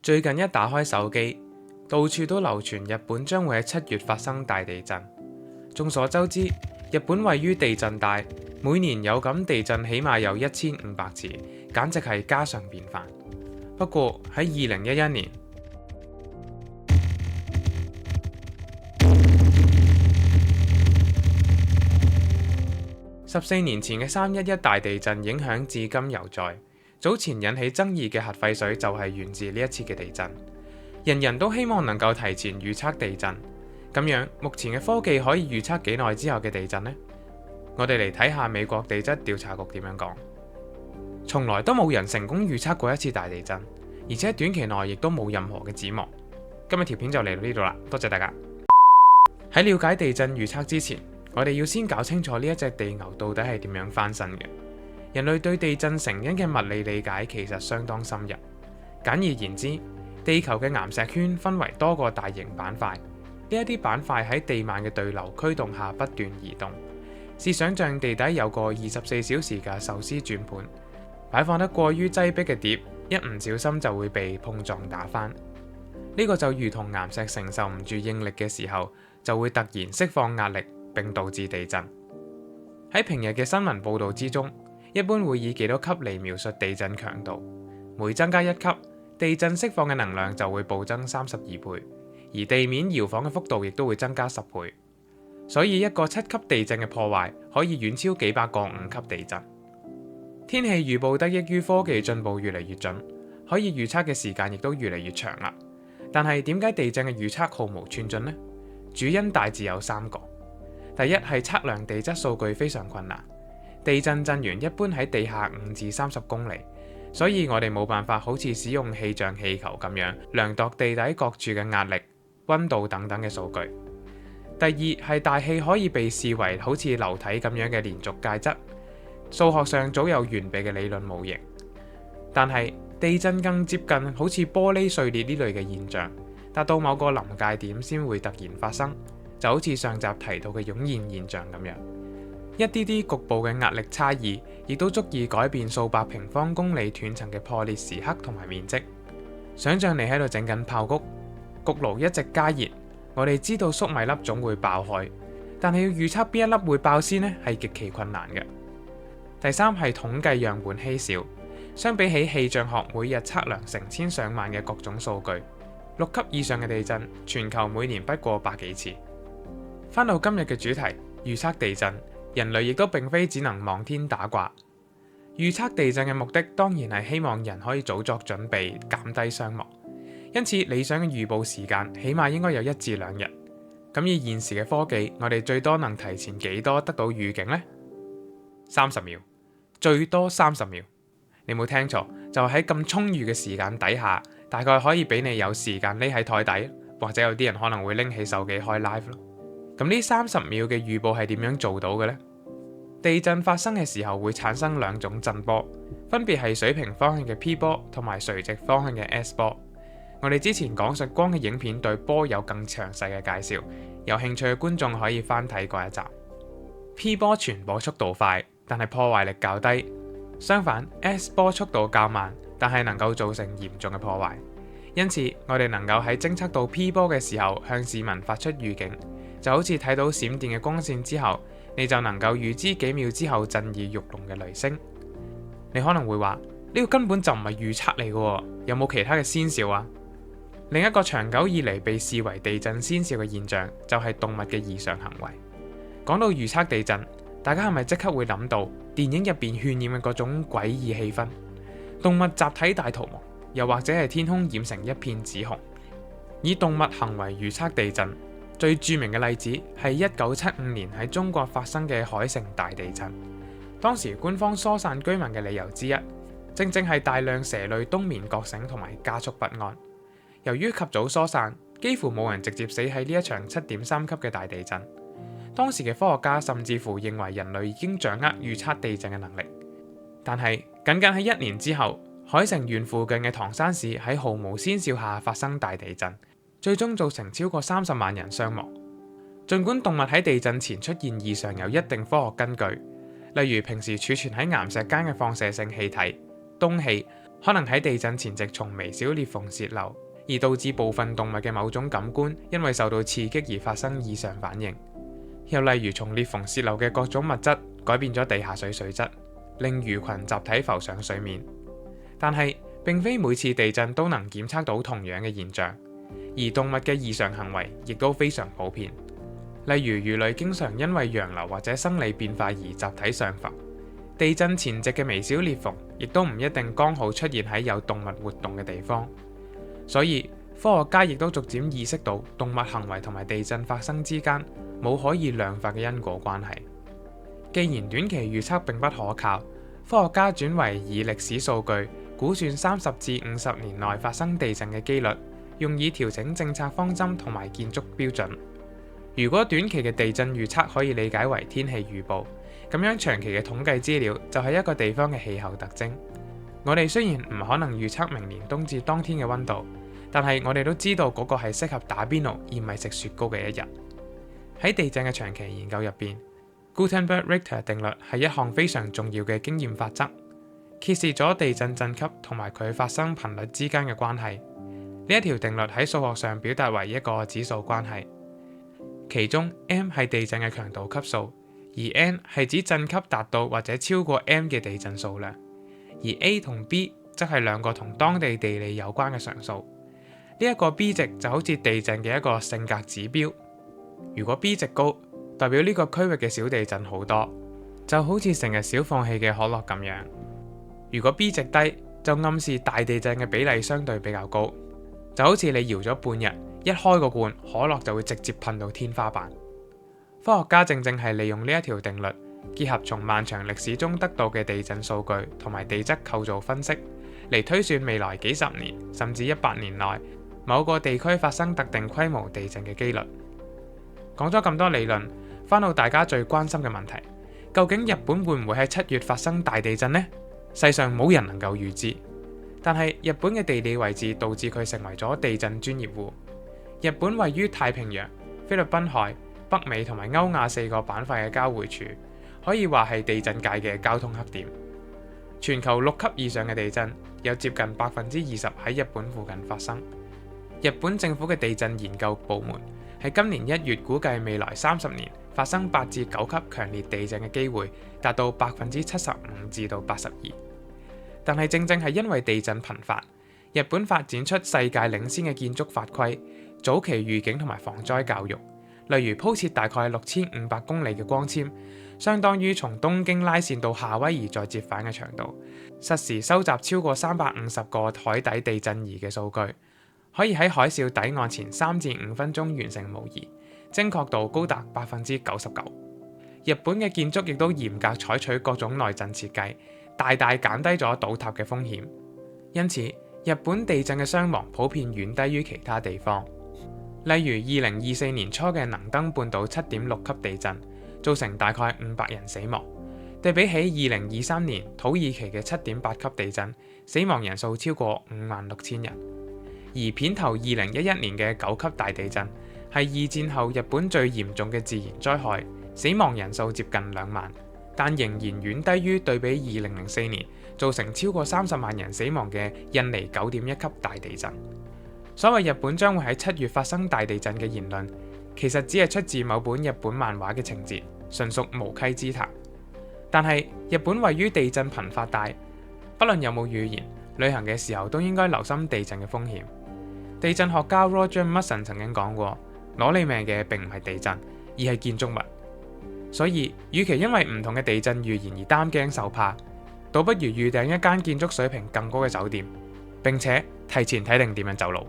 最近一打開手機，到處都流傳日本將會喺7月發生大地震。眾所周知，日本位於地震帶，每年有感地震起碼有1500次，簡直係家常便飯。不過喺2011年，14年前嘅311大地震影響至今猶在。早前引起爭議嘅核廢水就係源自呢一次嘅地震。人人都希望能夠提前預測地震，咁樣目前嘅科技可以預測幾耐之後嘅地震呢？我哋嚟睇下美國地質調查局點樣講。從來都冇人成功預測過一次大地震，而且短期內亦都冇任何嘅指望。今日條片就嚟到呢度啦，多謝大家。喺了解地震預測之前，我哋要先搞清楚呢一隻地牛到底係點樣翻身嘅。人類對地震成因嘅物理理解其實相當深入。簡而言之，地球嘅岩石圈分為多個大型板塊，呢一啲板塊喺地幔嘅對流驅動下不斷移動。試想像地底有個24小時嘅壽司轉盤，擺放得過於擠迫嘅碟，一唔小心就會被碰撞打翻。呢個就如同岩石承受唔住應力嘅時候，就會突然釋放壓力，並導致地震。喺平日嘅新聞報導之中，一般會以幾多級嚟描述地震強度，每增加1級，地震釋放嘅能量就會暴增32倍，而地面搖晃嘅幅度亦都會增加10倍。所以一個7級地震嘅破壞可以遠超幾百個5級地震。天氣預報得益於科技進步越嚟越準，可以預測嘅時間亦都越嚟越長啦。但係點解地震嘅預測毫無寸進呢？主因大致有3個。第一係測量地質數據非常困難。地震震源一般喺地下5至30公里，所以我哋冇辦法好似使用氣象氣球咁樣量度地底各處嘅壓力、溫度等等嘅數據。第二係大氣可以被視為好似流體咁樣嘅連續介質，數學上早有完備嘅理論模型。但係地震更接近好似玻璃碎裂呢類嘅現象，達到某個臨界點先會突然發生，就好似上集提到嘅湧現現象咁樣。一啲啲局部嘅壓力差異，亦都足以改變數百平方公里斷層嘅破裂時刻同埋面積。想像你喺度整緊爆谷，焗爐一直加熱，我哋知道粟米粒總會爆開，但係要預測邊一粒會爆先呢，係極其困難嘅。第三係統計樣本稀少，相比起氣象學每日測量成千上萬嘅各種數據，6級以上嘅地震，全球每年不過百幾次。返到今日嘅主題，預測地震。人類亦都並非只能望天打卦，預測地震嘅目的當然係希望人可以早作準備，減低傷亡。因此理想嘅預報時間起碼應該有1至2日。咁以現時嘅科技，我哋最多能提前幾多得到預警呢？30秒，最多30秒。你冇聽錯，就喺咁充裕嘅時間底下，大概可以俾你有時間匿喺台底，或者有啲人可能會拎起手機開 live 咯。咁呢30秒嘅預報係點樣做到嘅呢？地震發生嘅時候會產生2種震波，分別係水平方向嘅 P 波同埋垂直方向嘅 S 波。我哋之前講述光嘅影片對波有更詳細嘅介紹，有興趣嘅觀眾可以翻睇嗰一集。P 波傳播速度快，但係破壞力較低；相反 ，S 波速度較慢，但係能夠造成嚴重嘅破壞。因此，我哋能夠喺偵測到 P 波嘅時候向市民發出預警。就好似睇到閃電嘅光線之後，你就能夠預知幾秒之後震耳欲聾嘅雷聲。你可能會話呢個根本就唔係預測嚟嘅，有冇其他嘅先兆啊？另一個長久以嚟被視為地震先兆嘅現象，就係動物嘅異常行為。講到預測地震，大家係咪即刻會諗到電影入邊渲染嘅嗰種詭異氣氛？動物集體大逃亡，又或者係天空染成一片紫紅，以動物行為預測地震。最著名嘅例子係1975年喺中國發生嘅海城大地震。當時官方疏散居民嘅理由之一，正正係大量蛇類冬眠覺醒同埋加速不安。由於及早疏散，幾乎冇人直接死喺呢一場7.3級嘅大地震。當時嘅科學家甚至乎認為人類已經掌握預測地震嘅能力。但係僅僅喺1年之後，海城縣附近嘅唐山市喺毫無先兆下發生大地震。最終造成超過30萬人傷亡。儘管動物喺地震前出現異常有一定科學根據，例如平時儲存喺岩石間嘅放射性氣體、氡氣可能喺地震前夕從微小裂縫洩漏，而導致部分動物嘅某種感官因為受到刺激而發生異常反應。又例如從裂縫洩漏嘅各種物質改變咗地下水水質，令魚群集體浮上水面。但係並非每次地震都能檢測到同樣嘅現象，而動物嘅異常行為亦都非常普遍。例如魚類經常因為洋流或者生理變化而集體上浮。地震前夕嘅微小裂縫亦都唔一定剛好出現喺有動物活動嘅地方。所以科學家亦都逐漸意識到動物行為同埋地震發生之間冇可以量化嘅因果關係。既然短期預測並不可靠，科學家轉為以歷史數據估算30至50年內發生地震嘅機率，用以調整政策方針同埋建築標準。如果短期嘅地震預測可以理解為天氣預報，咁樣長期嘅統計資料就係一個地方嘅氣候特徵。我哋雖然唔可能預測明年冬至當天嘅溫度，但係我哋都知道嗰個係適合打邊爐而唔係食雪糕嘅一日。喺地震嘅長期研究入邊，Gutenberg-Richter 定律係一項非常重要嘅經驗法則，揭示咗地震震級同埋佢發生頻率之間嘅關係。呢一條定律喺數學上表達為一個指數關係，其中 m 係地震嘅強度級數，而 n 係指震級達到或者超過 m 嘅地震數量，而 a 同 b 則係兩個同當地地理有關嘅常數。呢一個 b 值就好似地震嘅一個性格指標，如果 b 值高，代表呢個區域嘅小地震好多，就好似成日少放氣嘅可樂咁樣；如果 B 值低，就暗示大地震嘅比例相對比較高，就好似你搖咗半日，一開個罐，可樂就會直接噴到天花板。科學家正正係利用呢一條定律，結合從漫長歷史中得到嘅地震數據同埋地質構造分析，嚟推算未來幾十年甚至100年內某個地區發生特定規模地震嘅機率。講咗咁多理論，翻到大家最關心嘅問題，究竟日本會唔會喺7月發生大地震呢？世上冇人能夠預知，但係日本嘅地理位置導致佢成為咗地震專業戶。日本位於太平洋、菲律賓海、北美同埋歐亞4個板塊嘅交匯處，可以話係地震界嘅交通黑點。全球6級以上嘅地震有接近20%喺日本附近發生。日本政府嘅地震研究部門喺今年1月估計未來30年發生8至9級強烈地震嘅機會達到75%至到82%。但係正正係因為地震頻發，日本發展出世界領先嘅建築法規、早期預警同埋防災教育，例如鋪設大概6500公里嘅光纖，相當於從東京拉線到夏威夷再折返嘅長度，實時收集超過350個海底地震儀嘅數據，可以喺海嘯抵岸前3至5分鐘完成模擬，精確度高達99%。日本嘅建築亦都嚴格採取各種內震設計，大大減低咗倒塌嘅風險。因此，日本地震嘅傷亡普遍遠低於其他地方。例如2024年初嘅能登半島7.6級地震，造成大概500人死亡，對比起2023年土耳其嘅7.8級地震，死亡人數超過56000人。而片頭2011年嘅9級大地震，係二戰後日本最嚴重嘅自然災害，死亡人數接近2萬，但仍然遠低於對比2004年造成超過30萬人死亡嘅印尼9.1級大地震。所謂日本將會喺7月發生大地震嘅言論，其實只係出自某本日本漫畫嘅情節，純屬無稽之談。但係日本位於地震頻發帶，不論有冇預言，旅行嘅時候都應該留心地震嘅風險。地震學家 Roger Musson 曾經講過，攞你命嘅並唔係地震，而係建築物。所以，與其因為唔同嘅地震預言而擔驚受怕，倒不如預訂一間建築水平更高嘅酒店，並且提前睇定點樣走路。